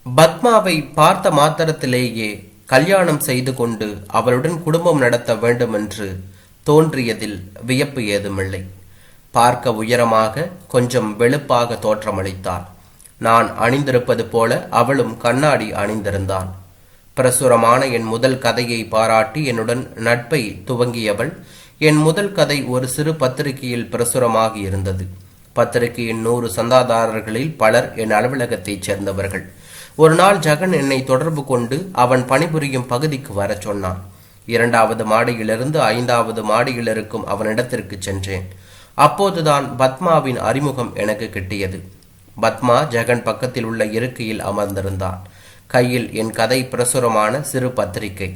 பத்மாவை பார்த்த மாத்திரத்திலேயே கல்யாணம் செய்து கொண்டு அவளுடன் குடும்பம் நடத்த வேண்டுமென்று தோன்றியதில் வியப்பு ஏதுமில்லை. பார்க்க உயரமாக கொஞ்சம் வெளுப்பாக தோற்றமளித்தாள். நான் அணிந்திருப்பது போல அவளும் கண்ணாடி அணிந்திருந்தாள். பிரசுரமான என் முதல் கதையை பாராட்டி என்னுடன் நட்பை துவங்கியவள். என் முதல் கதை ஒரு சிறு பத்திரிகையில் பிரசுரமாகி இருந்தது. பத்திரிகையின் 100 சந்தாதாரர்களில் பலர் என் அலுவலகத்தைச் சேர்ந்தவர்கள். ஒரு நாள் ஜெகன் என்னை தொடர்பு கொண்டு அவன் பணிபுரியும் பகுதிக்கு வர சொன்னான். 2வது மாடியிலிருந்து 5வது மாடியில் இருக்கும் அவனிடத்திற்கு சென்றேன். அப்போதுதான் பத்மாவின் அறிமுகம் எனக்கு கிட்டியது. பத்மா ஜெகன் பக்கத்தில் உள்ள இருக்கையில் அமர்ந்திருந்தான். கையில் என் கதை பிரசுரமான சிறு பத்திரிகை.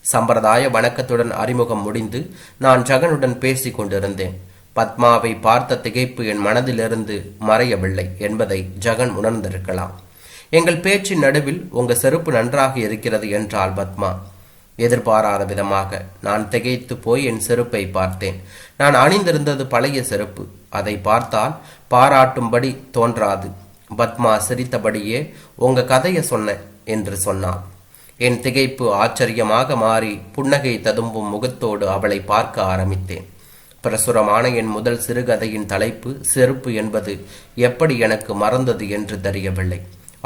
சம்பிரதாய வணக்கத்துடன் அறிமுகம் முடிந்து நான் ஜெகனுடன் பேசிக் கொண்டிருந்தேன். பத்மாவை பார்த்த திகைப்பு என் மனதிலிருந்து மறையவில்லை என்பதை ஜெகன் உணர்ந்திருக்கலாம். எங்கள் பேச்சின் நடுவில் உங்க செருப்பு நன்றாக இருக்கிறது என்றாள் பத்மா. எதிர்பாராத விதமாக நான் திகைத்து போய் என் செருப்பை பார்த்தேன். நான் அணிந்திருந்தது பழைய செருப்பு. அதை பார்த்தால் பாராட்டும்படி தோன்றாது. பத்மா சிரித்தபடியே உங்க கதையை சொன்ன என்று சொன்னாள். என் திகைப்பு ஆச்சரியமாக மாறி புன்னகை ததும்பும் முகத்தோடு அவளை பார்க்க ஆரம்பித்தேன். பிரசுரமான என் முதல் சிறுகதையின் தலைப்பு செருப்பு என்பது எப்படி எனக்கு மறந்தது என்று தெரியவில்லை.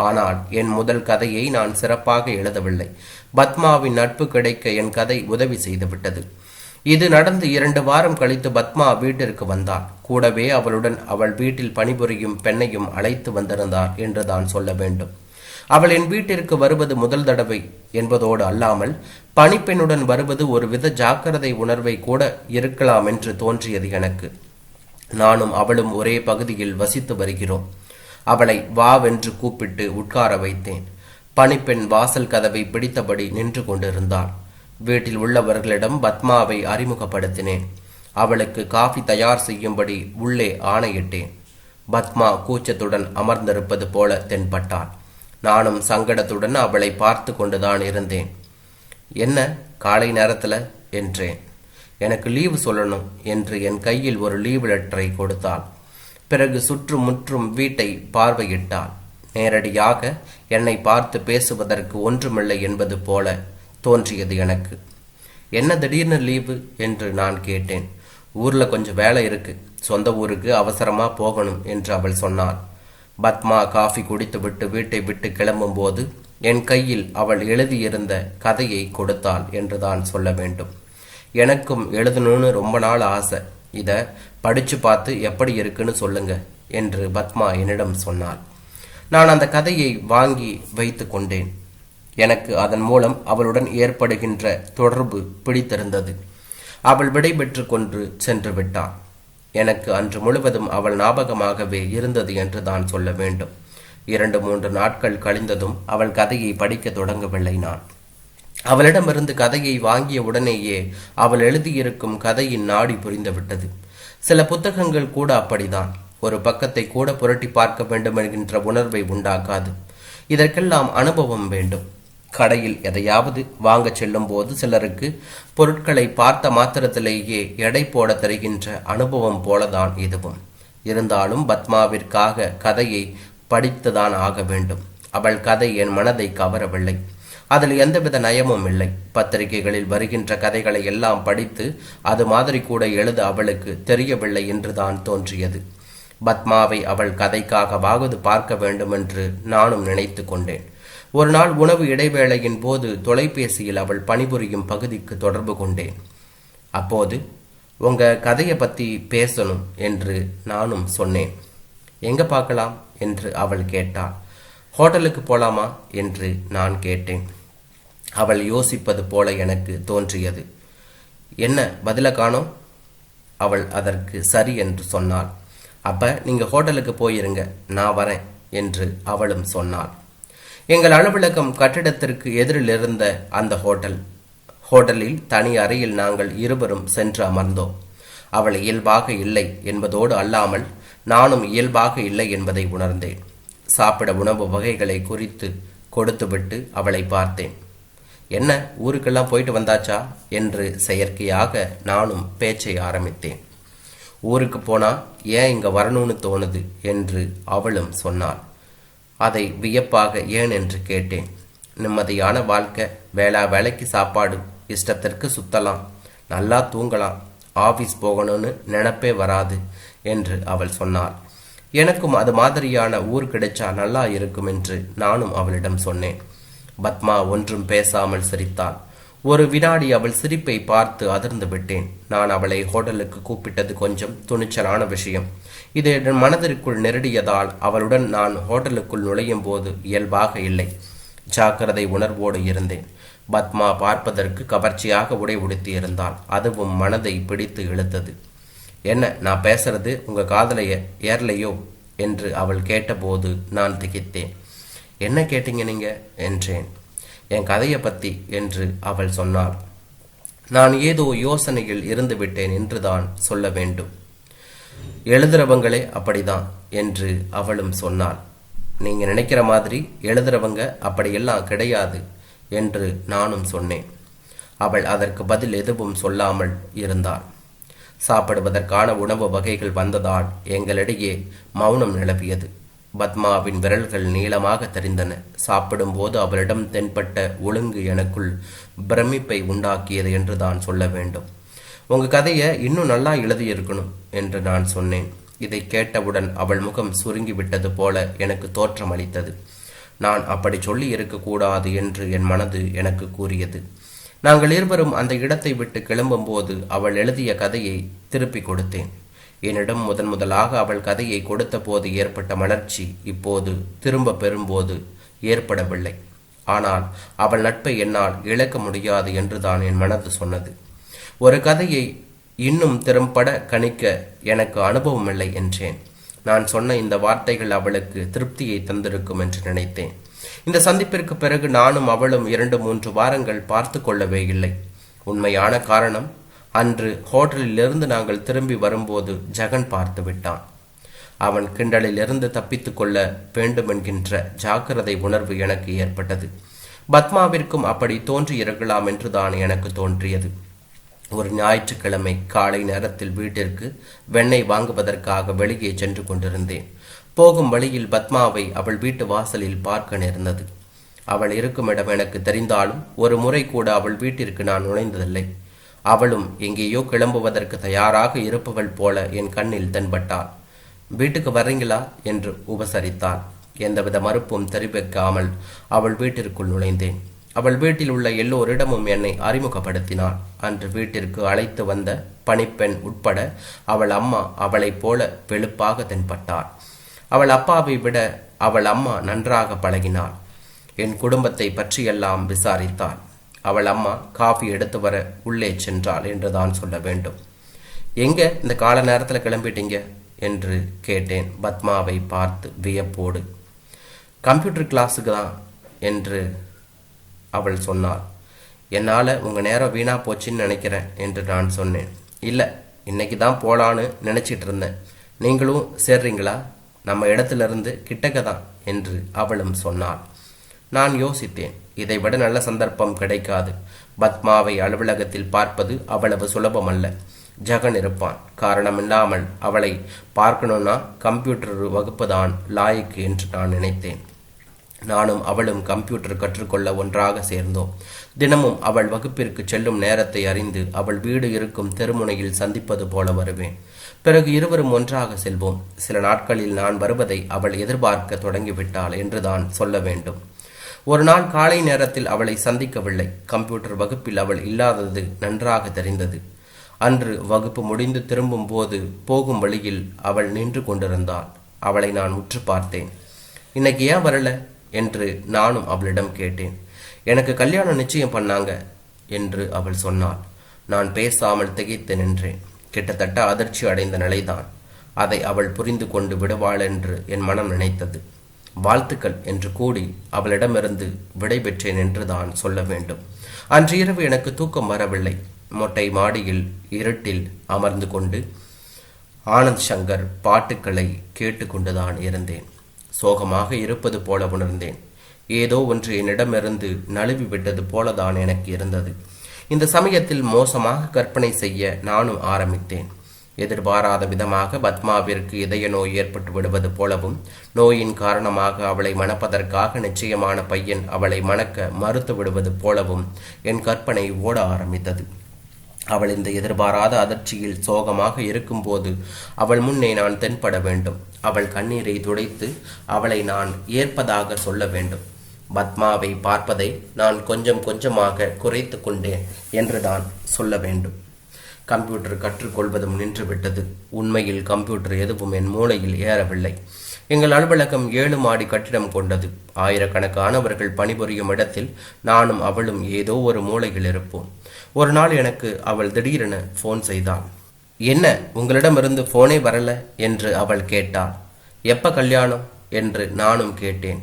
ஆனால் என் முதல் கதையை நான் சிறப்பாக எழுதவில்லை. பத்மாவின் நட்பு கிடைக்க என் கதை உதவி செய்துவிட்டது. இது நடந்து 2 வாரம் கழித்து பத்மா வீட்டிற்கு வந்தாள். கூடவே அவளுடன் அவள் வீட்டில் பணிபுரியும் பெண்ணையும் அழைத்து வந்திருந்தார் என்று தான் சொல்ல வேண்டும். அவள் என் வீட்டிற்கு வருவது முதல் தடவை என்பதோடு அல்லாமல் பணிப்பெண்ணுடன் வருவது ஒரு வித ஜாக்கிரதை உணர்வை கூட இருக்கலாம் என்று தோன்றியது எனக்கு. நானும் அவளும் ஒரே பகுதியில் வசித்து வருகிறோம். அவளை வாவென்று கூப்பிட்டு உட்கார வைத்தேன். பணிப்பெண் வாசல் கதவை பிடித்தபடி நின்று கொண்டிருந்தாள். வீட்டில் உள்ளவர்களிடம் பத்மாவை அறிமுகப்படுத்தினேன். அவளுக்கு காஃபி தயார் செய்யும்படி உள்ளே ஆணையிட்டேன். பத்மா கூச்சத்துடன் அமர்ந்திருப்பது போல தென்பட்டாள். நானும் சங்கடத்துடன் அவளை பார்த்து கொண்டுதான் இருந்தேன். என்ன காலை நேரத்தில் என்றேன். எனக்கு லீவு சொல்லணும் என்று என் கையில் ஒரு லீவு லெட்டரை கொடுத்தாள். பிறகு சுற்றுமுற்றும் வீட்டை பார்வையிட்டாள். நேரடியாக என்னை பார்த்து பேசுவதற்கு ஒன்றுமில்லை என்பது போல தோன்றியது எனக்கு. என்ன திடீர்னு லீவு என்று நான் கேட்டேன். ஊர்ல கொஞ்சம் வேலை இருக்கு, சொந்த ஊருக்கு அவசரமா போகணும் என்று அவள் சொன்னாள். பத்மா காஃபி குடித்துவிட்டு வீட்டை விட்டு கிளம்பும் போது என் கையில் அவள் எழுதியிருந்த கதையை கொடுத்தாள் என்றுதான் சொல்ல வேண்டும். எனக்கும் எழுதணும்னு ரொம்ப நாள் ஆசை. இதை படிச்சு பார்த்து எப்படி இருக்குன்னு சொல்லுங்க என்று பத்மா என்னிடம் சொன்னாள். நான் அந்த கதையை வாங்கி வைத்து கொண்டேன். எனக்கு அதன் மூலம் அவளுடன் ஏற்படுகின்ற தொடர்பு பிடித்திருந்தது. அவள் விடைபெற்று கொண்டு சென்று விட்டாள். எனக்கு அன்று முழுவதும் அவள் ஞாபகமாகவே இருந்தது என்று தான் சொல்ல வேண்டும். 2-3 நாட்கள் கழிந்ததும் அவள் கதையை படிக்க தொடங்கவில்லை. நான் அவளிடமிருந்து கதையை வாங்கிய உடனேயே அவள் எழுதியிருக்கும் கதையின் நாடி புரிந்துவிட்டது. சில புத்தகங்கள் கூட அப்படிதான். ஒரு பக்கத்தை கூட புரட்டி பார்க்க வேண்டும் என்கின்ற உணர்வை உண்டாக்காது. இதற்கெல்லாம் அனுபவம் வேண்டும். கடையில் எதையாவது வாங்க செல்லும் போது சிலருக்கு பொருட்களை பார்த்த மாத்திரத்திலேயே எடை போட தருகின்ற அனுபவம் போலதான் இதுவும். இருந்தாலும் பத்மாவிற்காக கதையை படித்துதான் ஆக வேண்டும். அவள் கதை என் மனதை கவரவில்லை. அதில் எந்தவித நயமும் இல்லை. பத்திரிகைகளில் வருகின்ற கதைகளை எல்லாம் படித்து அது மாதிரி கூட எழுத அவளுக்கு தெரியவில்லை என்றுதான் தோன்றியது. பத்மாவை அவள் கதைக்காகவாவது பார்க்க வேண்டும் என்று நானும் நினைத்து கொண்டேன். ஒரு நாள் உணவு இடைவேளையின் போது தொலைபேசியில் அவள் பணிபுரியும் பகுதிக்கு தொடர்பு கொண்டேன். அப்போது உங்க கதையை பற்றி பேசணும் என்று நானும் சொன்னேன். எங்க பார்க்கலாம் என்று அவள் கேட்டாள். ஹோட்டலுக்கு போலாமா என்று நான் கேட்டேன். அவள் யோசிப்பது போல எனக்கு தோன்றியது. என்ன பதில காணோம்? அவள் அதற்கு சரி என்று சொன்னாள். அப்ப நீங்க ஹோட்டலுக்கு போயிருங்க, நான் வரேன் என்று அவளும் சொன்னாள். எங்கள் அலுவலகம் கட்டிடத்திற்கு எதிரில் இருந்த அந்த ஹோட்டலில் தனி அறையில் நாங்கள் இருவரும் சென்று அமர்ந்தோம். அவள் இயல்பாக இல்லை என்பதோடு அல்லாமல் நானும் இயல்பாக இல்லை என்பதை உணர்ந்தேன். சாப்பிட உணவு வகைகளை குறித்து கொடுத்துவிட்டு அவளை பார்த்தேன். என்ன ஊருக்கெல்லாம் போயிட்டு வந்தாச்சா என்று செயற்கையாக நானும் பேச்சை ஆரம்பித்தேன். ஊருக்கு போனா ஏன் இங்க வரணும்னு தோணுது என்று அவளும் சொன்னாள். அதை வியப்பாக ஏன் என்று கேட்டேன். நிம்மதியான வாழ்க்கை, வேலைக்கு சாப்பாடு, இஷ்டத்திற்கு சுத்தலாம், நல்லா தூங்கலாம், ஆபீஸ் போகணும்னு நினைப்பே வராது என்று அவள் சொன்னாள். எனக்கும் அது மாதிரியான ஊர் கிடைச்சா நல்லா இருக்கும் என்று நானும் அவளிடம் சொன்னேன். பத்மா ஒன்றும் பேசாமல் சிரித்தாள். ஒரு வினாடி அவள் சிரிப்பை பார்த்து அதிர்ந்து விட்டேன். நான் அவளை ஹோட்டலுக்கு கூப்பிட்டது கொஞ்சம் துணிச்சலான விஷயம். இது என் மனதிற்குள் நெருடியதால் அவளுடன் நான் ஹோட்டலுக்குள் நுழையும் போது இயல்பாக இல்லை. ஜாக்கிரதை உணர்வோடு இருந்தேன். பத்மா பார்ப்பதற்கு கவர்ச்சியாக உடை உடுத்தி இருந்தாள். அதுவும் மனதை பிடித்து இழுத்தது. என்ன, நான் பேசுறது உங்க காதலைய ஏறலையோ என்று அவள் கேட்டபோது நான் திகைத்தேன். என்ன கேட்டீங்க நீங்க என்றேன். என் கதையை பத்தி என்று அவள் சொன்னாள். நான் ஏதோ யோசனையில் இருந்து விட்டேன் என்றுதான் சொல்ல வேண்டும். எழுதுறவங்களே அப்படிதான் என்று அவளும் சொன்னாள். நீங்க நினைக்கிற மாதிரி எழுதுறவங்க அப்படியெல்லாம் கிடையாது என்று நானும் சொன்னேன். அவள் அதற்கு பதில் எதுவும் சொல்லாமல் இருந்தாள். சாப்பிடுவதற்கான உணவு வகைகள் வந்ததால் எங்களிடையே மௌனம் நிலவியது. பத்மாவின் விரல்கள் நீளமாக தெரிந்தன. சாப்பிடும்போது அவளிடம் தென்பட்ட ஒழுங்கு எனக்குள் பிரமிப்பை உண்டாக்கியது என்று தான் சொல்ல வேண்டும். உங்க கதையை இன்னும் நல்லா எழுதியிருக்கணும் என்று நான் சொன்னேன். இதை கேட்டவுடன் அவள் முகம் சுருங்கிவிட்டது போல எனக்கு தோற்றம் அளித்தது. நான் அப்படி சொல்லி இருக்கக்கூடாது என்று என் மனது எனக்கு கூறியது. நாங்கள் இருவரும் அந்த இடத்தை விட்டு கிளம்பும் போது அவள் எழுதிய கதையை திருப்பி கொடுத்தேன். என்னிடம் முதலாக அவள் கதையை கொடுத்த போது ஏற்பட்ட மலர்ச்சி இப்போது திரும்ப பெறும்போது ஏற்படவில்லை. ஆனால் அவள் நட்பை என்னால் இழக்க முடியாது என்றுதான் என் மனது சொன்னது. ஒரு கதையை இன்னும் திறம்பட கணிக்க எனக்கு அனுபவம் இல்லை என்றேன். நான் சொன்ன இந்த வார்த்தைகள் அவளுக்கு திருப்தியை தந்திருக்கும் என்று நினைத்தேன். இந்த சந்திப்பிற்கு பிறகு நானும் அவளும் 2-3 வாரங்கள் பார்த்து கொள்ளவே இல்லை. உண்மையான காரணம், அன்று ஹோட்டலிலிருந்து நாங்கள் திரும்பி வரும்போது ஜெகன் பார்த்து விட்டான். அவன் கிண்டலிலிருந்து தப்பித்துக் கொள்ள வேண்டுமென்கின்ற ஜாக்கிரதை உணர்வு எனக்கு ஏற்பட்டது. பத்மாவிற்கும் அப்படி தோன்றி இருக்கலாம் என்றுதான் எனக்கு தோன்றியது. ஒரு ஞாயிற்றுக்கிழமை காலை நேரத்தில் வீட்டிற்கு வெண்ணெய் வாங்குவதற்காக வெளியே சென்று கொண்டிருந்தேன். போகும் வழியில் பத்மாவை அவள் வீட்டு வாசலில் பார்க்க நேர்ந்தது. அவள் இருக்கும் இடம் எனக்கு தெரிந்தாலும் ஒரு முறை கூட அவள் வீட்டிற்கு நான் நுழைந்ததில்லை. அவளும் எங்கேயோ கிளம்புவதற்கு தயாராக இருப்பவள் போல என் கண்ணில் தென்பட்டாள். வீட்டுக்கு வர்றீங்களா என்று உபசரித்தாள். எந்தவித மறுப்பும் தெரிவிக்காமல் அவள் வீட்டிற்குள் நுழைந்தேன். அவள் வீட்டில் உள்ள எல்லோரிடமும் என்னை அறிமுகப்படுத்தினாள். அன்று வீட்டிற்கு அழைத்து வந்த பணிப்பெண் உட்பட அவள் அம்மா அவளைப் போல வெளுப்பாக தென்பட்டாள். அவள் அப்பாவை விட அவள் அம்மா நன்றாக பழகினாள். என் குடும்பத்தை பற்றியெல்லாம் விசாரித்தாள். அவள் அம்மா காஃபி எடுத்து வர உள்ளே சென்றாள் என்றுதான் சொல்ல வேண்டும். எங்க இந்த கால நேரத்தில் கிளம்பிட்டீங்க என்று கேட்டேன் பத்மாவை பார்த்து வியப்போடு. கம்ப்யூட்டர் கிளாஸுக்கு தான் என்று அவள் சொன்னாள். என்னால் உங்கள் நேரம் வீணாக போச்சுன்னு நினைக்கிறேன் என்று நான் சொன்னேன். இல்லை, இன்னைக்கு தான் போகலான்னு நினச்சிட்டு இருந்தேன். நீங்களும் சேர்றீங்களா? நம்ம இடத்துலேருந்து கிட்டக்க தான் என்று அவளும் சொன்னாள். நான் யோசித்தேன். இதை விட நல்ல சந்தர்ப்பம் கிடைக்காது. பத்மாவை அலுவலகத்தில் பார்ப்பது அவ்வளவு சுலபமல்ல. ஜெகன் இருப்பான். காரணமில்லாமல் அவளை பார்க்கணும்னா கம்ப்யூட்டர் வகுப்பு தான் லாய்க்கு என்று நான் நினைத்தேன். நானும் அவளும் கம்ப்யூட்டர் கற்றுக்கொள்ள ஒன்றாக சேர்ந்தோம். தினமும் அவள் வகுப்பிற்கு செல்லும் நேரத்தை அறிந்து அவள் வீடு இருக்கும் தெருமுனையில் சந்திப்பது போல வருவேன். பிறகு இருவரும் ஒன்றாக செல்வோம். சில நாட்களில் நான் வருவதை அவள் எதிர்பார்க்க தொடங்கிவிட்டாள் என்றுதான் சொல்ல வேண்டும். ஒரு நாள் காலை நேரத்தில் அவளை சந்திக்கவில்லை. கம்ப்யூட்டர் வகுப்பில் அவள் இல்லாதது நன்றாக தெரிந்தது. அன்று வகுப்பு முடிந்து திரும்பும் போது போகும் வழியில் அவள் நின்று கொண்டிருந்தாள். அவளை நான் உற்று பார்த்தேன். இன்னைக்கு ஏன் வரல என்று நானும் அவளிடம் கேட்டேன். எனக்கு கல்யாணம் நிச்சயம் பண்ணாங்க என்று அவள் சொன்னாள். நான் பேசாமல் திகைத்து நின்றேன். கிட்டத்தட்ட அதிர்ச்சி அடைந்த நிலைதான். அதை அவள் புரிந்து கொண்டு விடுவாள் என்று என் மனம் நினைத்தது. வாழ்த்துக்கள் என்று கூடி அவளிடமிருந்து விடை பெற்றேன் என்று தான் சொல்ல வேண்டும். அன்று இரவு எனக்கு தூக்கம் வரவில்லை. மொட்டை மாடியில் இருட்டில் அமர்ந்து கொண்டு ஆனந்த் சங்கர் பாட்டுக்களை கேட்டுக்கொண்டுதான் இருந்தேன். சோகமாக இருப்பது போல உணர்ந்தேன். ஏதோ ஒன்று என்னிடமிருந்து நழுவி விட்டது போலதான் எனக்கு இருந்தது. இந்த சமயத்தில் மோசமாக கற்பனை செய்ய நானும் ஆரம்பித்தேன். எதிர்பாராத விதமாக பத்மாவிற்கு இதய நோய் ஏற்பட்டு விடுவது போலவும், நோயின் காரணமாக அவளை மணப்பதற்காக நிச்சயமான பையன் அவளை மணக்க மறுத்து விடுவது போலவும் என் கற்பனை ஓட ஆரம்பித்தது. அவள் இந்த எதிர்பாராத அதிர்ச்சியில் சோகமாக இருக்கும்போது அவள் முன்னே நான் தென்பட வேண்டும். அவள் கண்ணீரை துடைத்து அவளை நான் ஏற்பதாக சொல்ல வேண்டும். பத்மாவை பார்ப்பதை நான் கொஞ்சம் கொஞ்சமாக குறைத்து கொண்டேன் என்று தான் சொல்ல வேண்டும். கம்ப்யூட்டர் கற்றுக்கொள்வதும் நின்றுவிட்டது. உண்மையில் கம்ப்யூட்டர் எதுவும் என் மூளையில் ஏறவில்லை. எங்கள் அலுவலகம் 7 மாடி கட்டிடம் கொண்டது. ஆயிரக்கணக்கானவர்கள் பணிபுரியும் இடத்தில் நானும் அவளும் ஏதோ ஒரு மூலையில் இருப்போம். ஒரு நாள் எனக்கு அவள் திடீரென ஃபோன் செய்தாள். என்ன, உங்களிடமிருந்து ஃபோனே வரல என்று அவள் கேட்டாள். எப்ப கல்யாணம் என்று நானும் கேட்டேன்.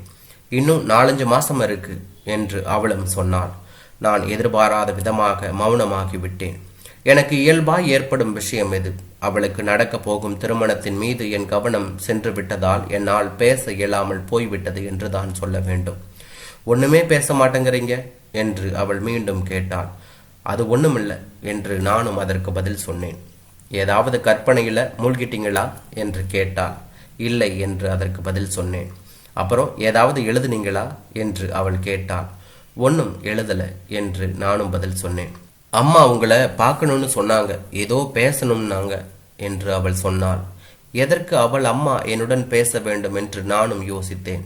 இன்னும் 4-5 மாசம் இருக்கு என்று அவளும் சொன்னாள். நான் எதிர்பாராத விதமாக மௌனமாகிவிட்டேன். எனக்கு இயல்பாய் ஏற்படும் விஷயம் இது. அவளுக்கு நடக்கப் போகும் திருமணத்தின் மீது என் கவனம் சென்று விட்டதால் என்னால் பேச இயலாமல் போய்விட்டது என்று தான் சொல்ல வேண்டும். ஒண்ணுமே பேச மாட்டேங்கிறீங்க என்று அவள் மீண்டும் கேட்டாள். அது ஒண்ணுமில்லை என்று நானும் அதற்கு பதில் சொன்னேன். ஏதாவது கற்பனையில மூழ்கிட்டீங்களா என்று கேட்டாள். இல்லை என்று அதற்கு பதில் சொன்னேன். அப்புறம் ஏதாவது எழுதுனீங்களா என்று அவள் கேட்டாள். ஒன்றும் எழுதலை என்று நானும் பதில் சொன்னேன். அம்மா உங்களை பார்க்கணும்னு சொன்னாங்க, ஏதோ பேசணும்னாங்க என்று அவள் சொன்னாள். எதற்கு அவள் அம்மா என்னுடன் பேச வேண்டும் என்று நானும் யோசித்தேன்.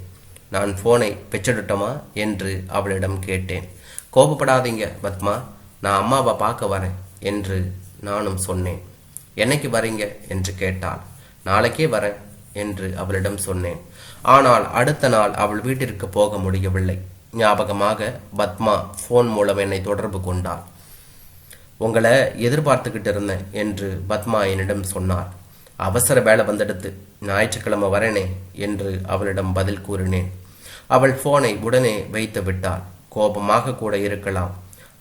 நான் போனை வச்சிடட்டுமா என்று அவளிடம் கேட்டேன். கோபப்படாதீங்க பத்மா, நான் அம்மாவை பார்க்க வரேன் என்று நானும் சொன்னேன். என்னைக்கு வரீங்க என்று கேட்டாள். நாளைக்கே வரேன் என்று அவளிடம் சொன்னேன். ஆனால் அடுத்த நாள் அவள் வீட்டிற்கு போக முடியவில்லை. ஞாபகமாக பத்மா போன் மூலம் என்னை தொடர்பு கொண்டாள். உங்களை எதிர்பார்த்துக்கிட்டு இருந்தேன் என்று பத்மா என்னிடம் சொன்னார். அவசர வேலை வந்துடுத்து, ஞாயிற்றுக்கிழமை வரேனே என்று அவளிடம் பதில் கூறினேன். அவள் போனை உடனே வைத்து விட்டாள். கோபமாக கூட இருக்கலாம்.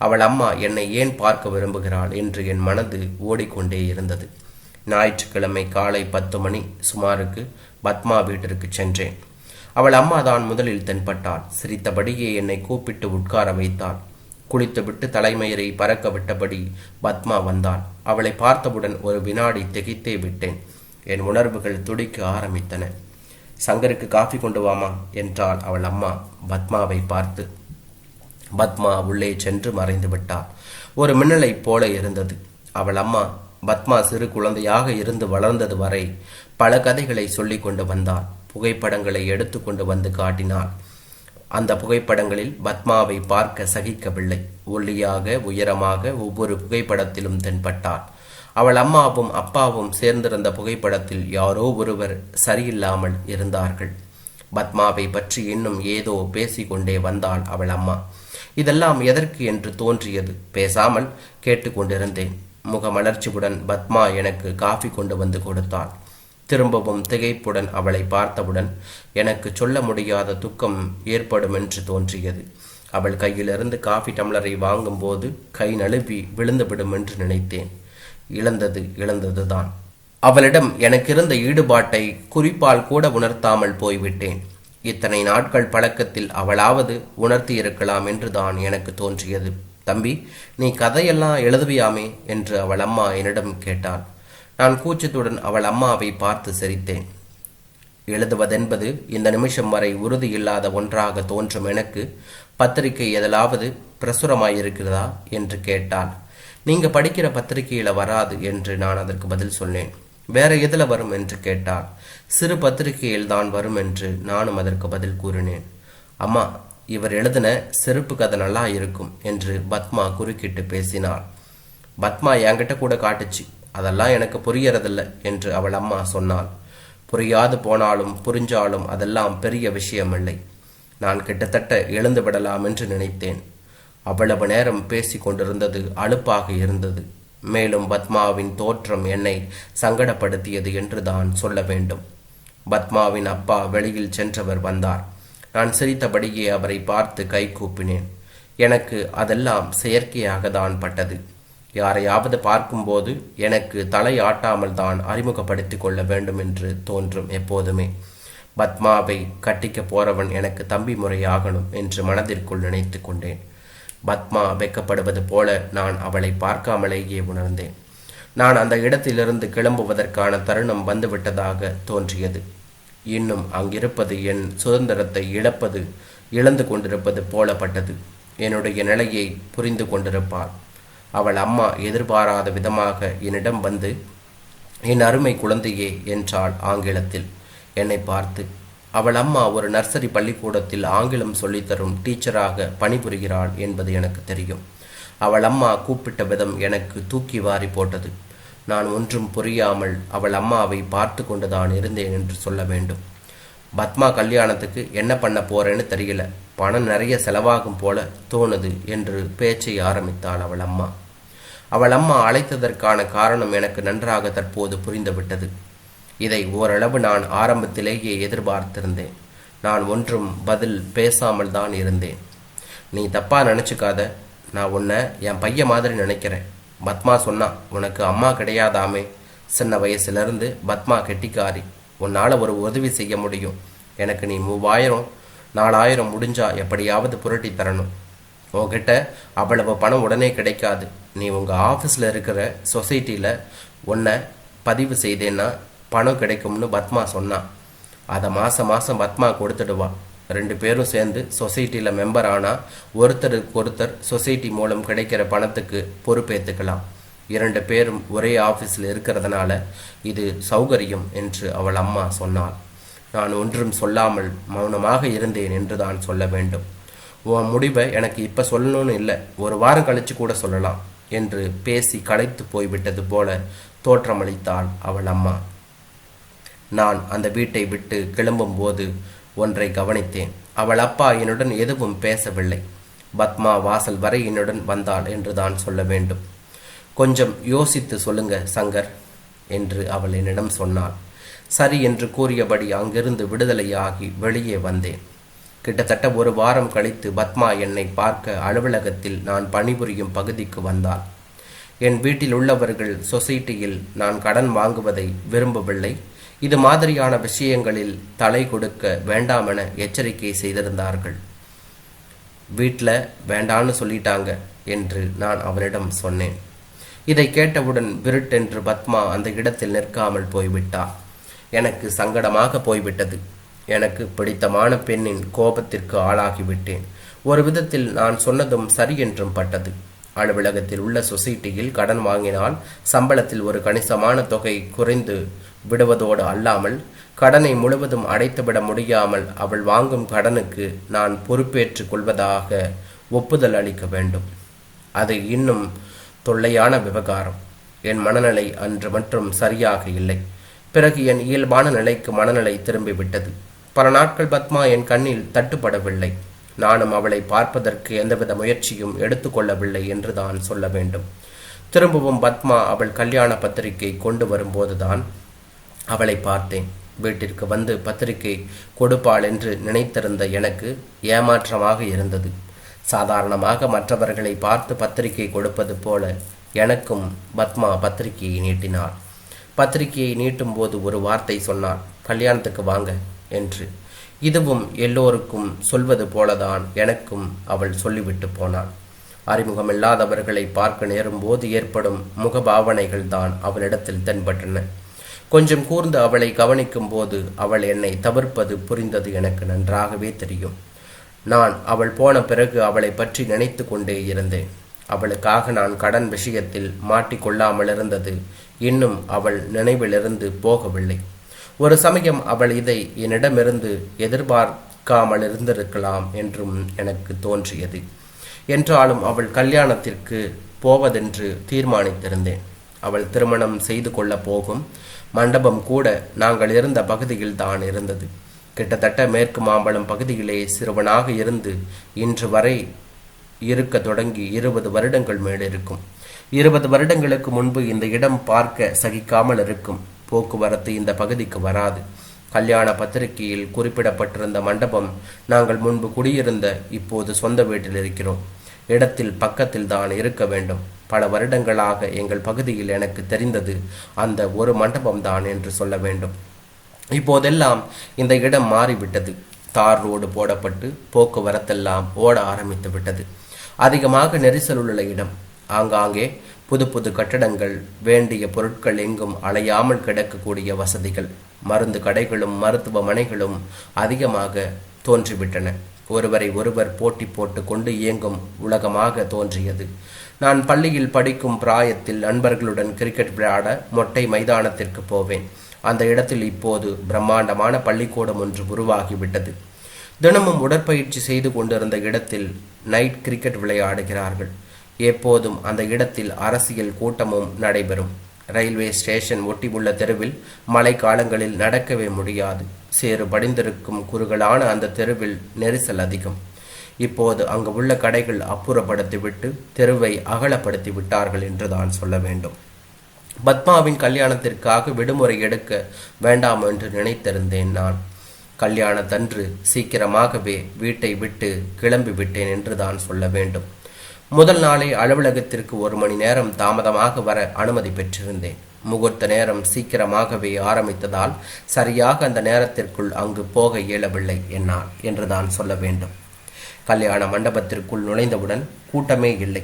அவள் அம்மா என்னை ஏன் பார்க்க விரும்புகிறாள் என்று என் மனது ஓடிக்கொண்டே இருந்தது. ஞாயிற்றுக்கிழமை காலை 10 மணி சுமாருக்கு பத்மா வீட்டிற்கு சென்றேன். அவள் அம்மா தான் முதலில் தென்பட்டாள். சிரித்தபடியே என்னை கூப்பிட்டு உட்கார வைத்தாள். குளித்துவிட்டு தலைமயிரை பறக்க விட்டபடி பத்மா வந்தாள். அவளை பார்த்தவுடன் ஒரு வினாடி திகைத்தே விட்டேன். என் உணர்வுகள் துடிக்க ஆரம்பித்தன. சங்கருக்கு காஃபி கொண்டு வாமா என்றாள் அவள் அம்மா பத்மாவை பார்த்து. பத்மா உள்ளே சென்று மறைந்து விட்டாள். ஒரு மின்னலை போல இருந்தது. அவள் அம்மா பத்மா சிறு குழந்தையாக இருந்து வளர்ந்தது வரை பல கதைகளை சொல்லி கொண்டு வந்தாள். புகைப்படங்களை எடுத்து கொண்டு வந்து காட்டினாள். அந்த புகைப்படங்களில் பத்மாவை பார்க்க சகிக்கவில்லை. ஒல்லியாக உயரமாக ஒவ்வொரு புகைப்படத்திலும் தென்பட்டாள். அவள் அம்மாவும் அப்பாவும் சேர்ந்திருந்த புகைப்படத்தில் யாரோ ஒருவர் சரியில்லாமல் இருந்தார்கள். பத்மாவை பற்றி இன்னும் ஏதோ பேசிக்கொண்டே வந்தாள் அவள் அம்மா. இதெல்லாம் எதற்கு என்று தோன்றியது. பேசாமல் கேட்டுக்கொண்டிருந்தேன். முகமலர்ச்சியுடன் பத்மா எனக்கு காஃபி கொண்டு வந்து கொடுத்தாள். திரும்பவும் திகைப்புடன் அவளை பார்த்தவுடன் எனக்கு சொல்ல முடியாத துக்கம் ஏற்படும் என்று தோன்றியது. அவள் கையிலிருந்து காஃபி டம்ளரை வாங்கும்போது கை நழுவி விழுந்துவிடும் என்று நினைத்தேன். இழந்ததுதான். அவளிடம் எனக்கிருந்த ஈடுபாட்டை குறிப்பால் கூட உணர்த்தாமல் போய்விட்டேன். இத்தனை நாட்கள் பழக்கத்தில் அவளாவது உணர்த்தி இருக்கலாம் என்று தான் எனக்கு தோன்றியது. தம்பி, நீ கதையெல்லாம் எழுதுவியாமே என்று அவள் அம்மா என்னிடம் கேட்டாள். நான் கூச்சத்துடன் அவள் அம்மாவை பார்த்து சிரித்தேன். எழுதுவதென்பது இந்த நிமிஷம் வரை உறுதி இல்லாத ஒன்றாக தோன்றும் எனக்கு பத்திரிகை எதலாவது பிரசுரமாயிருக்கிறதா என்று கேட்டாள். நீங்க படிக்கிற பத்திரிகையில வராது என்று நான் அதற்கு பதில் சொன்னேன். வேற எதுல வரும் என்று கேட்டாள். சிறு பத்திரிகையில் தான் வரும் என்று நானும் அதற்கு பதில் கூறினேன். அம்மா, இவர் எழுதின செருப்பு கதை நல்லா இருக்கும் என்று பத்மா குறுக்கிட்டு பேசினாள். பத்மா என்கிட்ட கூட காட்டுச்சு. அதெல்லாம் எனக்கு புரியறதில்லை என்று அவள் அம்மா சொன்னாள். புரியாது போனாலும் புரிஞ்சாலும் அதெல்லாம் பெரிய விஷயமில்லை. நான் கிட்டத்தட்ட எழுந்து விடலாம் என்று நினைத்தேன். அவ்வளவு நேரம் பேசி கொண்டிருந்தது அலுப்பாக இருந்தது. மேலும் பத்மாவின் தோற்றம் என்னை சங்கடப்படுத்தியது என்று தான் சொல்ல வேண்டும். பத்மாவின் அப்பா வெளியில் சென்றவர் வந்தார். நான் சிரித்தபடியே அவரை பார்த்து கை கூப்பினேன். எனக்கு அதெல்லாம் செயற்கையாக தான் பட்டது. யாரையாவது பார்க்கும்போது எனக்கு தலை ஆட்டாமல் தான் அறிமுகப்படுத்திக் கொள்ள வேண்டும் என்று தோன்றும் எப்போதுமே. பத்மாவை கட்டிக்க போறவன் எனக்கு தம்பி முறையாகணும் என்று மனதிற்குள் நினைத்து கொண்டேன். பத்மா வெக்கப்படுவது போல நான் அவளை பார்க்காமலேயே உணர்ந்தேன். நான் அந்த இடத்திலிருந்து கிளம்புவதற்கான தருணம் வந்துவிட்டதாக தோன்றியது. இன்னும் அங்கிருப்பது என் சுதந்திரத்தை இழந்து கொண்டிருப்பது போலப்பட்டது. என்னுடைய நிலையை புரிந்து கொண்டிருப்பாள். அவள் அம்மா எதிர்பாராத விதமாக என்னிடம் வந்து, என் அருமை குழந்தையே என்றாள் ஆங்கிலத்தில் என்னை பார்த்து. அவள் அம்மா ஒரு நர்சரி பள்ளிக்கூடத்தில் ஆங்கிலம் சொல்லித்தரும் டீச்சராக பணிபுரிகிறாள் என்பது எனக்கு தெரியும். அவள் அம்மா கூப்பிட்ட விதம் எனக்கு தூக்கி வாரி போட்டது. நான் ஒன்றும் புரியாமல் அவள் அம்மாவை பார்த்து கொண்டுதான் இருந்தேன் என்று சொல்ல வேண்டும். பத்மா கல்யாணத்துக்கு என்ன பண்ண போறேன்னு தெரியல, பணம் நிறைய செலவாகும் போல தோணுது என்று பேச்சை ஆரம்பித்தாள் அவள் அம்மா. அவள் அம்மா அழைத்ததற்கான காரணம் எனக்கு நன்றாக தற்போது புரிந்துவிட்டது. இதை ஓரளவு நான் ஆரம்பத்திலேயே எதிர்பார்த்திருந்தேன். நான் ஒன்றும் பதில் பேசாமல் தான் இருந்தேன். நீ தப்பா நினச்சிக்காத, நான் உன்னை என் பையன் மாதிரி நினைக்கிறேன். பத்மா சொன்னா உனக்கு அம்மா கிடையாதாமே. சின்ன வயசுலேருந்து பத்மா கெட்டிக்காரி. உன்னால் ஒரு உதவி செய்ய முடியும். எனக்கு நீ 3000 4000 முடிஞ்சா எப்படியாவது புரட்டி தரணும். உன்கிட்ட அவ்வளவு பணம் உடனே கிடைக்காது. நீ உங்கள் ஆஃபீஸில் இருக்கிற சொசைட்டியில் உன்னை பதிவு செய்தேன்னா பணம் கிடைக்கும்னு பத்மா சொன்னான். அதை மாதம் பத்மா கொடுத்துடுவா. 2 பேரும் சேர்ந்து சொசைட்டியில் மெம்பர் ஆனால் ஒருத்தருக்கு ஒருத்தர் சொசைட்டி மூலம் கிடைக்கிற பணத்துக்கு பொறுப்பேற்றுக்கலாம். 2 பேரும் ஒரே ஆஃபீஸில் இருக்கிறதுனால இது சௌகரியம் என்று அவள் அம்மா சொன்னாள். நான் ஒன்றும் சொல்லாமல் மௌனமாக இருந்தேன் என்று தான் சொல்ல வேண்டும். உன் முடிவை எனக்கு இப்போ சொல்லணும்னு இல்லை, ஒரு வாரம் கழித்து கூட சொல்லலாம் என்று பேசி களைத்து போய்விட்டது போல தோற்றமளித்தாள் அவள் அம்மா. நான் அந்த வீட்டை விட்டு கிளம்பும்போது ஒன்றை கவனித்தேன். அவள் அப்பா என்னுடன் எதுவும் பேசவில்லை. பத்மா வாசல் வரை என்னுடன் வந்தாள் என்று தான் சொல்ல வேண்டும். கொஞ்சம் யோசித்து சொல்லுங்க சங்கர் என்று அவள் என்னிடம் சொன்னாள். சரி என்று கூறியபடி அங்கிருந்து விடுதலையாகி வெளியே வந்தேன். கிட்டத்தட்ட 1 வாரம் கழித்து பத்மா என்னை பார்க்க அலுவலகத்தில் நான் பணிபுரியும் பகுதிக்கு வந்தாள். என் வீட்டில் உள்ளவர்கள் சொசைட்டியில் நான் கடன் வாங்குவதை விரும்பவில்லை. இது மாதிரியான விஷயங்களில் தலை கொடுக்க வேண்டாமென எச்சரிக்கை செய்திருந்தார்கள். வீட்டில் வேண்டான்னு சொல்லிட்டாங்க என்று நான் அவனிடம் சொன்னேன். இதை கேட்டவுடன் விருட்டென்று பத்மா அந்த இடத்தில் நிற்காமல் போய்விட்டாள். எனக்கு சங்கடமாக போய்விட்டது. எனக்கு பிடித்தமான பெண்ணின் கோபத்திற்கு ஆளாகிவிட்டேன். ஒரு விதத்தில் நான் சொன்னதும் சரி என்றும் பட்டது. அலுவலகத்தில் உள்ள சொசைட்டியில் கடன் வாங்கினால் சம்பளத்தில் ஒரு கணிசமான தொகை குறைந்து விடுவதோடு அல்லாமல் கடனை முழுவதும் அடைத்துவிட முடியாமல் அவள் வாங்கும் கடனுக்கு நான் பொறுப்பேற்றுக் கொள்வதாக ஒப்புதல் அளிக்க வேண்டும். அது இன்னும் தொல்லையான விவகாரம். என் மனநிலை அன்று மட்டும் சரியாக இல்லை. பிறகு என் இயல்பான நிலைக்கு மனநிலை திரும்பிவிட்டது. பல நாட்கள் பத்மா என் கண்ணில் தட்டுப்படவில்லை. நானும் அவளை பார்ப்பதற்கு எந்தவித முயற்சியும் எடுத்துக்கொள்ளவில்லை என்று தான் சொல்ல வேண்டும். திரும்பவும் பத்மா அவள் கல்யாண பத்திரிகை கொண்டு வரும்போதுதான் அவளை பார்த்தேன். வீட்டிற்கு வந்து பத்திரிகை கொடுப்பாள் என்று நினைத்திருந்த எனக்கு ஏமாற்றமாக இருந்தது. சாதாரணமாக மற்றவர்களை பார்த்து பத்திரிகை கொடுப்பது போல எனக்கும் பத்மா பத்திரிகையை நீட்டினாள். பத்திரிகையை நீட்டும் போது ஒரு வார்த்தை சொன்னாள், கல்யாணத்துக்கு வாங்க என்று. இதுவும் எல்லோருக்கும் சொல்வது போலதான் எனக்கும் அவள் சொல்லிவிட்டு போனாள். அறிமுகமில்லாதவர்களை பார்க்க நேரும்போது ஏற்படும் முகபாவனைகள் தான் அவளிடத்தில் தென்பட்டன. கொஞ்சம் கூர்ந்து அவளை கவனிக்கும் போது அவள் என்னை தவிர்ப்பது புரிந்தது எனக்கு நன்றாகவே தெரியும். நான் அவள் போன பிறகு அவளை பற்றி நினைத்து கொண்டே இருந்தேன். அவளுக்காக நான் கடன் விஷயத்தில் மாட்டிக்கொள்ளாமல் இருந்தது இன்னும் அவள் நினைவிலிருந்து போகவில்லை. ஒரு சமயம் அவள் இதை என்னிடமிருந்து எதிர்பார்க்காமல் இருந்திருக்கலாம் என்றும் எனக்கு தோன்றியது. என்றாலும் அவள் கல்யாணத்திற்கு போவதென்று தீர்மானித்திருந்தேன். அவள் திருமணம் செய்து கொள்ள போகும் மண்டபம் கூட நாங்கள் இருந்த பகுதியில் தான் இருந்தது. கிட்டத்தட்ட மேற்கு மாம்பலம் பகுதியிலே சிறுவனாக இருந்து இன்று வரை இருக்க தொடங்கி 20 வருடங்கள் மேலிருக்கும். 20 வருடங்களுக்கு முன்பு இந்த இடம் பார்க்க சகிக்காமல் இருக்கும். போக்குவரத்து இந்த பகுதிக்கு வராது. கல்யாண பத்திரிகையில் குறிப்பிடப்பட்டிருந்த மண்டபம் நாங்கள் முன்பு குடியிருந்த இப்போது சொந்த வீட்டில் இருக்கிறோம் இடத்தில் பக்கத்தில் தான் இருக்க வேண்டும். பல வருடங்களாக எங்கள் பகுதியில் எனக்கு தெரிந்தது அந்த ஒரு மண்டபம் தான் என்று சொல்ல வேண்டும். இப்போதெல்லாம் இந்த இடம் மாறிவிட்டது. தார் ரோடு போடப்பட்டு போக்குவரத்தெல்லாம் ஓட ஆரம்பித்து விட்டது. அதிகமாக நெரிசல் உள்ள இடம். ஆங்காங்கே புது புது கட்டடங்கள், வேண்டிய பொருட்கள் எங்கும் அலையாமல் கிடக்கக்கூடிய வசதிகள், மருந்து கடைகளும் மருத்துவமனைகளும் அதிகமாக தோன்றிவிட்டன. ஒருவரை ஒருவர் போட்டி போட்டு கொண்டு இயங்கும் உலகமாக தோன்றியது. நான் பள்ளியில் படிக்கும் பிராயத்தில் நண்பர்களுடன் கிரிக்கெட் விளையாட மொட்டை மைதானத்திற்கு போவேன். அந்த இடத்தில் இப்போது பிரம்மாண்டமான பள்ளிக்கூடம் ஒன்று உருவாகிவிட்டது. தினமும் உடற்பயிற்சி செய்து கொண்டிருந்த இடத்தில் நைட் கிரிக்கெட் விளையாடுகிறார்கள். எப்போதும் அந்த இடத்தில் அரசியல் கூட்டமும் நடைபெறும். ரயில்வே ஸ்டேஷன் ஒட்டியுள்ள தெருவில் மழை காலங்களில் நடக்கவே முடியாது. சேறு படிந்திருக்கும் குறுகலான அந்த தெருவில் நெரிசல் அதிகம். இப்போது அங்கு உள்ள கடைகள் அப்புறப்படுத்திவிட்டு தெருவை அகலப்படுத்தி விட்டார்கள் என்று தான் சொல்ல வேண்டும். பத்மாவின் கல்யாணத்திற்காக விடுமுறை எடுக்க வேண்டாம் என்று நினைத்திருந்தேன். நான் கல்யாணத்தன்று சீக்கிரமாகவே வீட்டை விட்டு கிளம்பி விட்டேன் என்று தான் சொல்ல வேண்டும். முதல் நாளே அலுவலகத்திற்கு 1 மணி நேரம் தாமதமாக வர அனுமதி பெற்றிருந்தேன். முகூர்த்த நேரம் சீக்கிரமாகவே ஆரம்பித்ததால் சரியாக அந்த நேரத்திற்குள் அங்கு போக இயலவில்லை என்னால் என்றுதான் சொல்ல வேண்டும். கல்யாண மண்டபத்திற்குள் நுழைந்தவுடன் கூட்டமே இல்லை.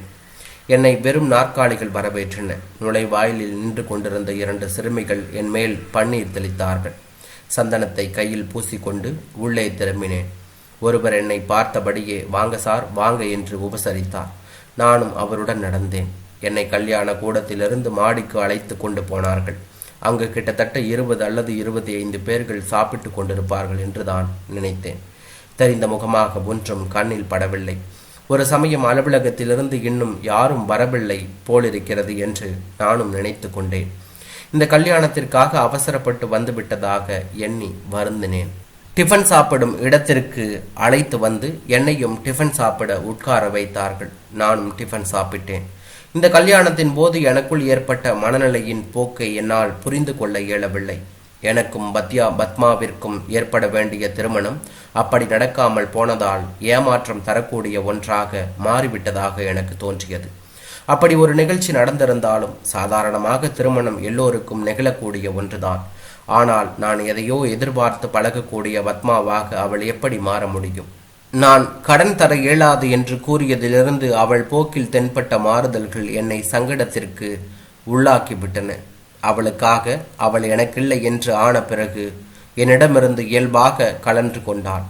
என்னை வெறும் நாற்காலிகள் வரவேற்றன. நுழைவாயிலில் நின்று கொண்டிருந்த 2 சிறுமிகள் என் மேல் பன்னீர் தெளித்தார்கள். சந்தனத்தை கையில் பூசிக்கொண்டு உள்ளே திரும்பினேன். ஒருவர் என்னை பார்த்தபடியே வாங்க சார், வாங்க என்று உபசரித்தார். நானும் அவருடன் நடந்தேன். என்னை கல்யாண கூடத்திலிருந்து மாடிக்கு அழைத்து கொண்டு போனார்கள். அங்கு கிட்டத்தட்ட 20 அல்லது 25 பேர்கள் சாப்பிட்டு கொண்டிருப்பார்கள் என்று தான் நினைத்தேன். தெரிந்த முகமாக ஒன்றும் கண்ணில் படவில்லை. ஒரு சமயம் அலுவலகத்திலிருந்து இன்னும் யாரும் வரவில்லை போலிருக்கிறது என்று நானும் நினைத்து கொண்டேன். இந்த கல்யாணத்திற்காக அவசரப்பட்டு வந்துவிட்டதாக எண்ணி வருந்தினேன். டிஃபன் சாப்பிடும் இடத்திற்கு அழைத்து வந்து என்னையும் டிஃபன் சாப்பிட உட்கார வைத்தார்கள். நானும் டிஃபன் சாப்பிட்டேன். இந்த கல்யாணத்தின் போது எனக்குள் ஏற்பட்ட மனநிலையின் போக்கை என்னால் புரிந்து கொள்ள இயலவில்லை. எனக்கும் பத்மாவிற்கும் ஏற்பட வேண்டிய திருமணம் அப்படி நடக்காமல் போனதால் ஏமாற்றம் தரக்கூடிய ஒன்றாக மாறிவிட்டதாக எனக்கு தோன்றியது. அப்படி ஒரு நிகழ்ச்சி நடந்திருந்தாலும் சாதாரணமாக திருமணம் எல்லோருக்கும் நிகழக்கூடிய ஒன்றுதான். ஆனால் நான் எதையோ எதிர்பார்த்து பழகக்கூடிய பத்மாவாக அவள் எப்படி மாற முடியும்? நான் கடன் தர இயலாது என்று கூறியதிலிருந்து அவள் போக்கில் தென்பட்ட மாறுதல்கள் என்னை சங்கடத்திற்கு உள்ளாக்கிவிட்டன. அவளுக்காக அவள் எனக்கில்லை என்று ஆன பிறகு என்னிடமிருந்து இயல்பாக கலன்று கொண்டாள்.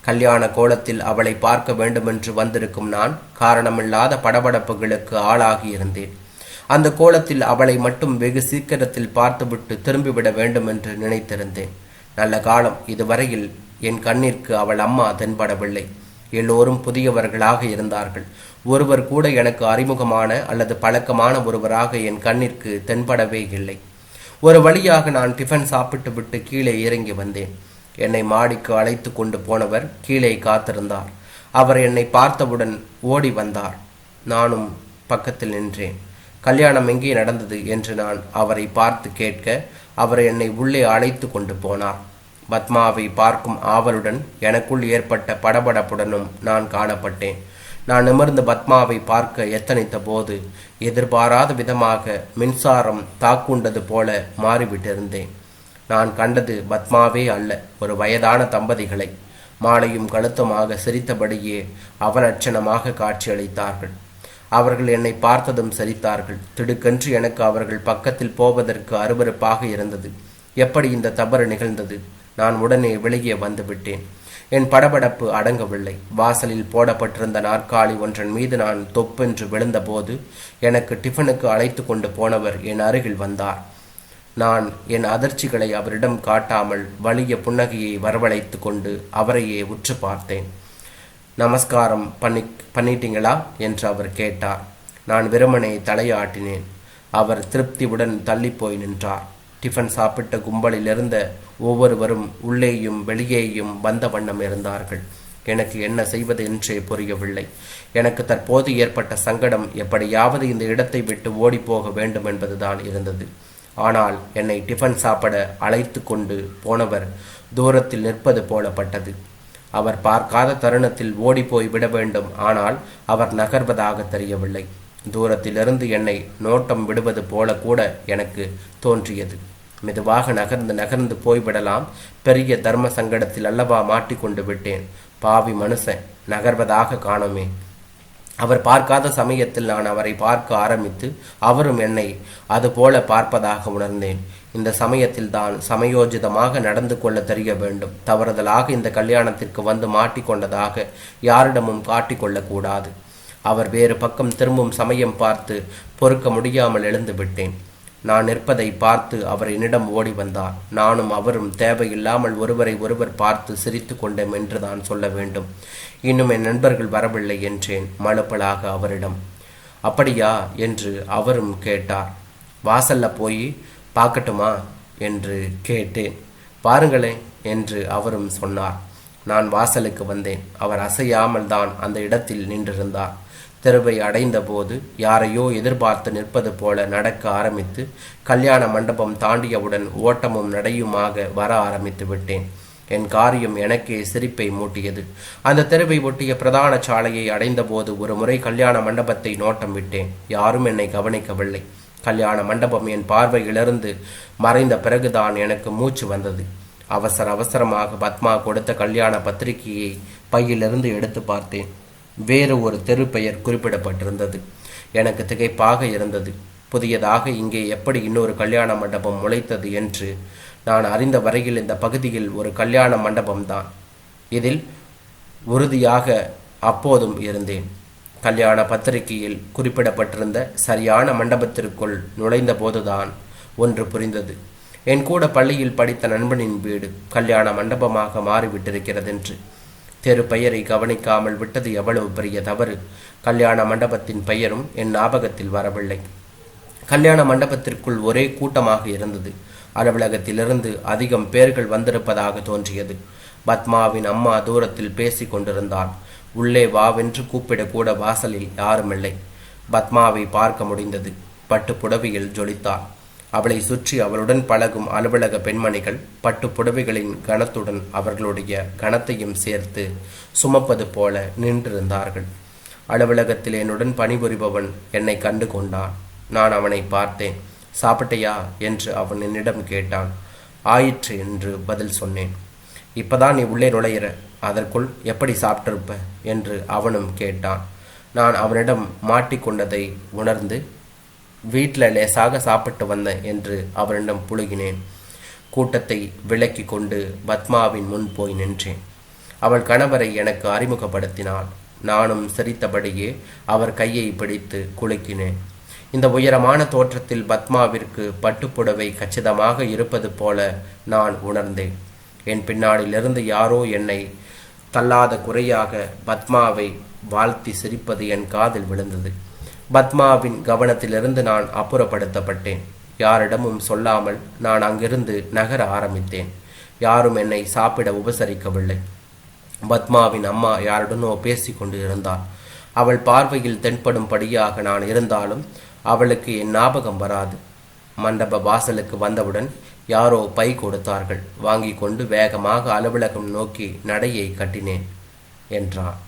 கல்யாண கோலத்தில் அவளை பார்க்க வேண்டுமென்று வந்திருக்கும் நான் காரணமில்லாத படபடப்புகளுக்கு ஆளாகி இருந்தேன். அந்த கோலத்தில் அவளை மட்டும் வெகு சீக்கிரத்தில் பார்த்துவிட்டு திரும்பிவிட வேண்டும் என்று நினைத்திருந்தேன். நல்ல காலம், இதுவரையில் என் கண்ணிற்கு அவள் அம்மா தென்படவில்லை. எல்லோரும் புதியவர்களாக இருந்தார்கள். ஒருவர் கூட எனக்கு அறிமுகமான அல்லது பழக்கமான ஒருவராக என் கண்ணிற்கு தென்படவே இல்லை. ஒரு வழியாக நான் டிஃபன் சாப்பிட்டு விட்டு கீழே இறங்கி வந்தேன். என்னை மாடிக்கு அழைத்து கொண்டு போனவர் கீழே காத்திருந்தார். அவர் என்னை பார்த்தவுடன் ஓடி வந்தார். நானும் பக்கத்தில் நின்றேன். கல்யாணம் எங்கே நடந்தது என்று நான் அவரை பார்த்து கேட்க அவர் என்னை உள்ளே அழைத்து கொண்டு போனார். பத்மாவை பார்க்கும் ஆவலுடன் எனக்குள் ஏற்பட்ட படபடப்புடனும் நான் காணப்பட்டேன். நான் நிமிர்ந்து பத்மாவை பார்க்க எத்தனித்த போது எதிர்பாராத விதமாக மின்சாரம் தாக்குண்டது போல மாறிவிட்டிருந்தேன். நான் கண்டது பத்மாவே அல்ல, ஒரு வயதான தம்பதிகளை. மாலையும் கழுத்துமாக சிரித்தபடியே அவலட்சணமாக காட்சியளித்தார்கள். அவர்கள் என்னை பார்த்ததும் சிரித்தார்கள். திடுக்கென்று எனக்கு அவர்கள் பக்கத்தில் போவதற்கு அருவருப்பாக இருந்தது. எப்படி இந்த தவறு நிகழ்ந்தது? நான் உடனே வெளியே வந்துவிட்டேன். என் படபடப்பு அடங்கவில்லை. வாசலில் போடப்பட்டிருந்த நாற்காலி ஒன்றன் மீது நான் தொப்பென்று விழுந்தபோது எனக்கு டிஃபனுக்கு அழைத்து கொண்டு போனவர் என் அருகில் வந்தார். நான் என் அதிர்ச்சிகளை அவரிடம் காட்டாமல் வலிய புன்னகையை வரவழைத்து கொண்டு அவரையே உற்று பார்த்தேன். நமஸ்காரம் பண்ணிட்டீங்களா என்று அவர் கேட்டார். நான் வெறுமனே தலையாட்டினேன். அவர் திருப்தியுடன் தள்ளிப்போய் நின்றார். டிஃபன் சாப்பிட்ட கும்பலில் இருந்த ஒவ்வொருவரும் உள்ளேயும் வெளியேயும் வந்த வண்ணம் இருந்தார்கள். எனக்கு என்ன செய்வது என்றே புரியவில்லை. எனக்கு தற்போது ஏற்பட்ட சங்கடம் எப்படியாவது இந்த இடத்தை விட்டு ஓடிப்போக வேண்டும் என்பதுதான் இருந்தது. ஆனால் என்னை டிஃபன் சாப்பிட அழைத்து கொண்டு போனவர் தூரத்தில் நிற்பது போலப்பட்டது. அவர் பார்க்காத தருணத்தில் ஓடிப்போய் விட வேண்டும். ஆனால் அவர் நகர்வதாக தெரியவில்லை. தூரத்திலிருந்து என்னை நோட்டம் விடுவது போல கூட எனக்கு தோன்றியது. மெதுவாக நகர்ந்து போய்விடலாம். பெரிய தர்ம சங்கடத்தில் அல்லவா மாட்டிக்கொண்டு விட்டேன். பாவி மனுஷன், நகர்வதாக காணோமே. அவர் பார்க்காத சமயத்தில் நான் அவரை பார்க்க ஆரம்பித்து அவரும் என்னை அதுபோல பார்ப்பதாக உணர்ந்தேன். இந்த சமயத்தில் தான் சமயோஜிதமாக நடந்து கொள்ள தெரிய வேண்டும். தவறுதலாக இந்த கல்யாணத்திற்கு வந்து மாட்டிக்கொண்டதாக யாரிடமும் காட்டிக்கொள்ளக்கூடாது. அவர் வேறு பக்கம் திரும்பும் சமயம் பார்த்து பொறுக்க முடியாமல் எழுந்து விட்டேன். நான் நிற்பதை பார்த்து அவர் என்னிடம் ஓடி வந்தார். நானும் அவரும் தேவையில்லாமல் ஒருவரை ஒருவர் பார்த்து சிரித்து கொண்டோம் என்று தான் சொல்ல வேண்டும். இன்னும் என் நண்பர்கள் வரவில்லை என்றேன் மழுப்பலாக அவரிடம். அப்படியா என்று அவரும் கேட்டார். வாசல்ல போய் பார்க்கட்டுமா என்று கேட்டேன். பாருங்களேன் என்று அவரும் சொன்னார். நான் வாசலுக்கு வந்தேன். அவர் அசையாமல் தான் அந்த இடத்தில் நின்றிருந்தார். தெருவை அடைந்த போது யாரையோ எதிர்பார்த்து நிற்பது போல நடக்க ஆரம்பித்து கல்யாண மண்டபம் தாண்டியவுடன் ஓட்டமும் நடையுமாக வர ஆரம்பித்து விட்டேன். என் காரியம் எனக்கே சிரிப்பை மூட்டியது. அந்த தெருவை ஒட்டிய பிரதான சாலையை அடைந்த போது ஒரு முறை கல்யாண மண்டபத்தை நோட்டம் விட்டேன். யாரும் என்னை கவனிக்கவில்லை. கல்யாண மண்டபம் என் பார்வையிலிருந்து மறைந்த பிறகுதான் எனக்கு மூச்சு வந்தது. அவசர அவசரமாக பத்மா கொடுத்த கல்யாண பத்திரிகையை பையிலிருந்து எடுத்து பார்த்தேன். வேறு ஒரு தெரு பெயர் குறிப்பிடப்பட்டிருந்தது. எனக்கு திகைப்பாக இருந்தது. புதியதாக இங்கே எப்படி இன்னொரு கல்யாண மண்டபம் முளைத்தது என்று நான் அறிந்த வரையில் இந்த பகுதியில் ஒரு கல்யாண மண்டபம்தான். இதில் உறுதியாக அப்போதும் இருந்தேன். கல்யாண பத்திரிகையில் குறிப்பிடப்பட்டிருந்த சரியான மண்டபத்திற்குள் நுழைந்த போதுதான் ஒன்று புரிந்தது. என் கூட பள்ளியில் படித்த நண்பனின் வீடு கல்யாண மண்டபமாக மாறிவிட்டிருக்கிறது என்று. தெரு பெயரை கவனிக்காமல் விட்டது எவ்வளவு பெரிய தவறு. கல்யாண மண்டபத்தின் பெயரும் என் ஞாபகத்தில் வரவில்லை. கல்யாண மண்டபத்திற்குள் ஒரே கூட்டமாக இருந்தது. அலுவலகத்திலிருந்து அதிகம் பேர்கள் வந்திருப்பதாக தோன்றியது. பத்மாவின் அம்மா தூரத்தில் பேசி கொண்டிருந்தாள். உள்ளே வாவென்று கூப்பிடக்கூட வாசலில் யாருமில்லை. பத்மாவை பார்க்க முடிந்தது. பட்டு புடவையில் ஜொலித்தாள். அவளை சுற்றி அவளுடன் பழகும் அலுவலக பெண்மணிகள் பட்டு புடவைகளின் கனத்துடன் அவர்களுடைய கனத்தையும் சேர்த்து சுமப்பது போல நின்றிருந்தார்கள். அலுவலகத்தில் என்னுடன் பணிபுரிபவன் என்னை கண்டு கொண்டான். நான் அவனை பார்த்தேன். சாப்பிட்டையா என்று அவன் என்னிடம் கேட்டான். ஆயிற்று என்று பதில் சொன்னேன். இப்பதான் நீ உள்ளே நுழையிற, அதற்குள் எப்படி சாப்பிட்டிருப்ப என்று அவனும் கேட்டான். நான் அவனிடம் மாட்டிக்கொண்டதை உணர்ந்து வீட்டில் லேசாக சாப்பிட்டு வந்தேன் என்று அவனிடம் புழுகினேன். கூட்டத்தை விலக்கி கொண்டு பத்மாவின் முன் போய் நின்றேன். அவள் கணவரை எனக்கு அறிமுகப்படுத்தினாள். நானும் சிரித்தபடியே அவர் கையை பிடித்து குலுக்கினேன். இந்த உயரமான தோற்றத்தில் பத்மாவிற்கு பட்டுப்புடவை கச்சிதமாக இருப்பது போல நான் உணர்ந்தேன். என் பின்னாடிலிருந்து யாரோ என்னை தள்ளாத குறையாக பத்மாவை வாழ்த்தி சிரிப்பது என் காதில் விழுந்தது. பத்மாவின் கவனத்திலிருந்து நான் அப்புறப்படுத்தப்பட்டேன். யாரிடமும் சொல்லாமல் நான் அங்கிருந்து நகர ஆரம்பித்தேன். யாரும் என்னை சாப்பிட உபசரிக்கவில்லை. பத்மாவின் அம்மா யாருடனோ பேசி கொண்டு இருந்தாள். அவள் பார்வையில் தென்படும்படியாக நான் இருந்தாலும் அவளுக்கு என் ஞாபகம் வராது. மண்டப வாசலுக்கு வந்தவுடன் யாரோ பை கொடுத்தார்கள். வாங்கி கொண்டு வேகமாக அலுவலகம் நோக்கி நடையை கட்டினேன் என்றான்.